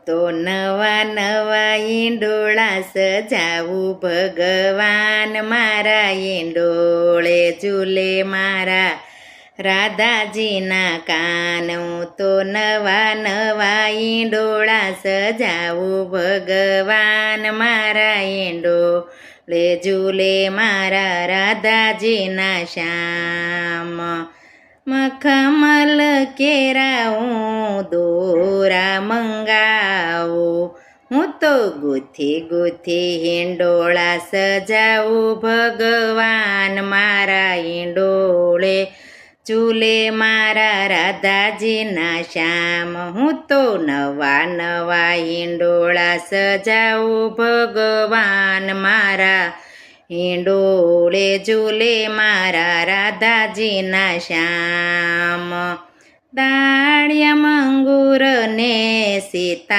તો નવા નવા ઈંડોળા સજાવું ભગવાન મારા ઈંડોળે ઝૂલે મારા રાધાજીના કાન. હું તો નવા નવા ઈંડોળા સજાવું ભગવાન મારા ઈંડોળે ઝૂલે મારા રાધાજીના શ્યામ. મખમલ કેરા હું દોરા મંગાવું, હું તો ગુથી ગુથી હિંડોળા સજાવું ભગવાન મારા ઈંડોળે ઝૂલે મારા રાધાજીના શ્યામ. હું તો નવા નવા હિંડોળા સજાવું ભગવાન મારા હિંડોળે ઝૂલે મારા રાધાજીના શ્યામ. દાળિયા મંગુર ને સીતા